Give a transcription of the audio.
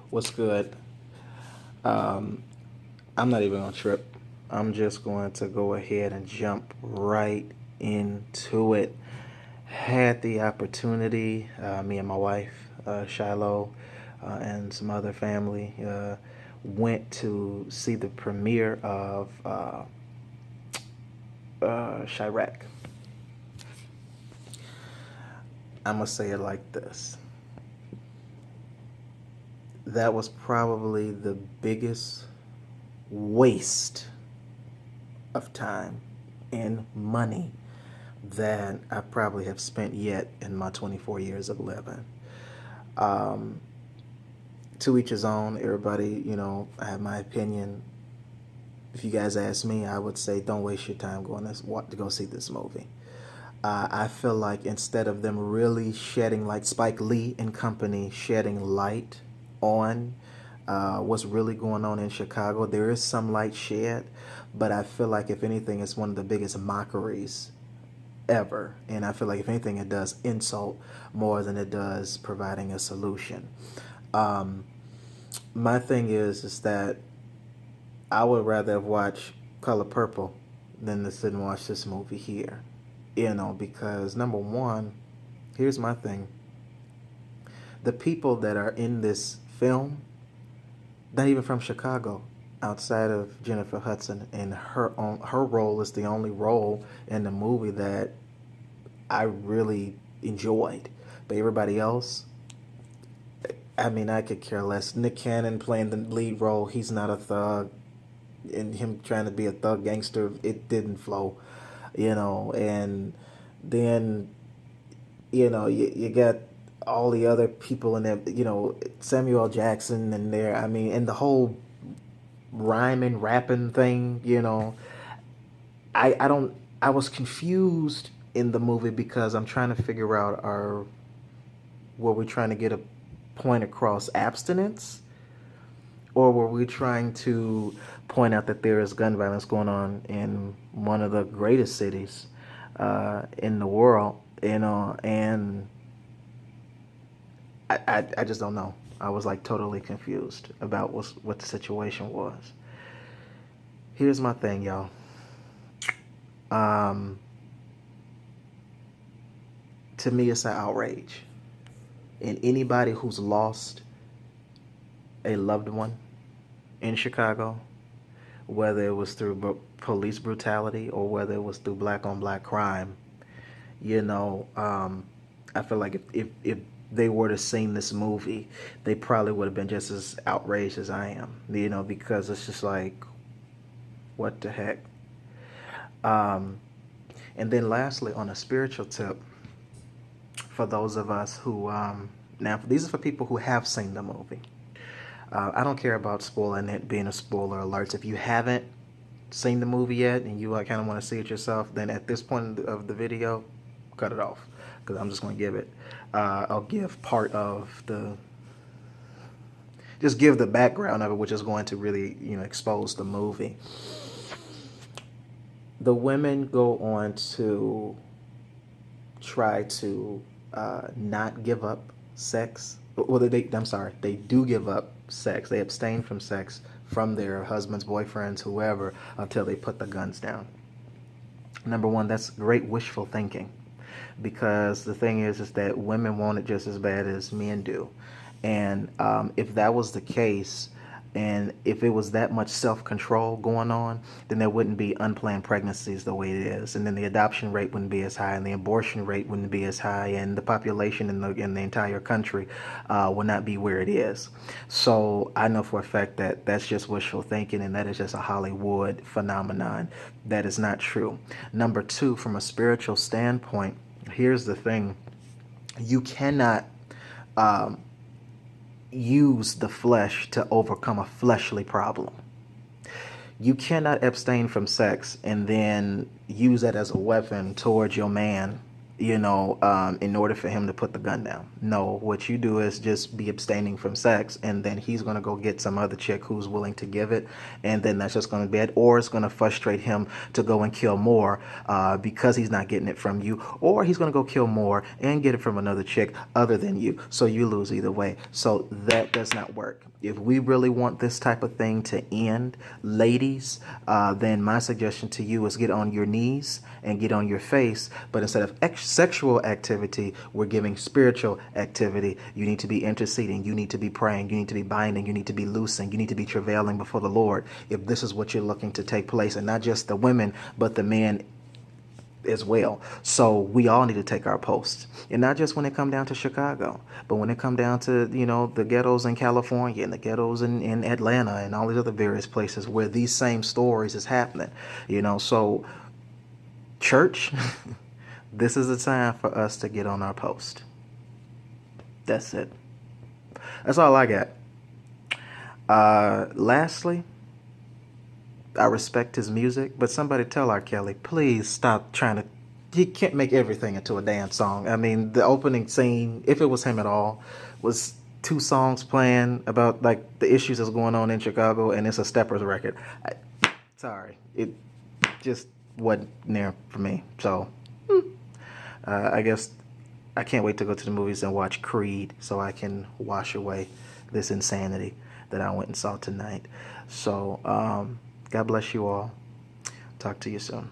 What's good? Um, I'm not even gonna trip. I'm just going to go ahead and jump right into it. Had the opportunity, me and my wife, Shiloh, and some other family, went to see the premiere of Chiraq. I'm gonna say it like this. That was probably the biggest waste of time and money that I probably have spent yet in my 24 years of living. Um, to each his own. Everybody, I have my opinion. If you guys ask me, I would say don't waste your time going to go see this movie. I feel like instead of them really shedding, like Spike Lee and company, shedding light on what's really going on in Chicago, there is some light shed, but I feel like if anything, it's one of the biggest mockeries ever. And I feel like if anything, it does insult more than it does providing a solution. Um, my thing is that I would rather have watched Color Purple than to sit and watch this movie here. Because number one, here's my thing. The people that are in this film, not even from Chicago, outside of Jennifer Hudson, and her role is the only role in the movie that I really enjoyed. But everybody else, I mean, I could care less. Nick Cannon playing the lead role, he's not a thug. And him trying to be a thug gangster, it didn't flow, And then, you got all the other people in there, Samuel L. Jackson in there. I mean, and the whole rhyming, rapping thing, I don't, I was confused in the movie because I'm trying to figure out were we trying to get a point across abstinence, or were we trying to point out that there is gun violence going on in one of the greatest cities in the world, and I just don't know. I was like totally confused about what the situation was. Here's my thing, y'all. Um, to me, it's an outrage. And anybody who's lost a loved one in Chicago, whether it was through police brutality or whether it was through black on black crime, I feel like if they were to sing this movie, they probably would have been just as outraged as I am, because it's just like, what the heck? Um, and then lastly, on a spiritual tip, for those of us who, now these are for people who have seen the movie. I don't care about spoiling it, being a spoiler alert. If you haven't seen the movie yet and you kind of want to see it yourself, then at this point of the video, cut it off, because I'm just going to give it. I'll give part of just give the background of it, which is going to really, expose the movie. The women go on to try to not give up sex. Well, they do give up sex. They abstain from sex from their husbands, boyfriends, whoever, until they put the guns down. Number one, that's great wishful thinking, because the thing is that women want it just as bad as men do. And if that was the case, and if it was that much self-control going on, then there wouldn't be unplanned pregnancies the way it is. And then the adoption rate wouldn't be as high, and the abortion rate wouldn't be as high, and the population in the entire country would not be where it is. So I know for a fact that that's just wishful thinking, and that is just a Hollywood phenomenon. That is not true. Number two, from a spiritual standpoint, here's the thing. You cannot use the flesh to overcome a fleshly problem. You cannot abstain from sex and then use that as a weapon towards your man in order for him to put the gun down. No, what you do is just be abstaining from sex, and then he's going to go get some other chick who's willing to give it, and then that's just going to be it. Or it's going to frustrate him to go and kill more because he's not getting it from you, or he's going to go kill more and get it from another chick other than you. So you lose either way. So that does not work. If we really want this type of thing to end, ladies, then my suggestion to you is get on your knees and get on your face. But instead of sexual activity, we're giving spiritual activity. You need to be interceding. You need to be praying. You need to be binding. You need to be loosing. You need to be travailing before the Lord if this is what you're looking to take place. And not just the women, but the men as well. So we all need to take our posts, and not just when it come down to Chicago, but when it come down to the ghettos in California and the ghettos in Atlanta and all these other various places where these same stories is happening. So church, this is the time for us to get on our post. That's it. That's all I got. Lastly, I respect his music, but somebody tell R. Kelly, please stop trying to. He can't make everything into a dance song. I mean, the opening scene, if it was him at all, was 2 songs playing about like the issues that's going on in Chicago, and it's a Steppers record. Sorry, it just wasn't there for me. So I guess I can't wait to go to the movies and watch Creed so I can wash away this insanity that I went and saw tonight. So God bless you all. Talk to you soon.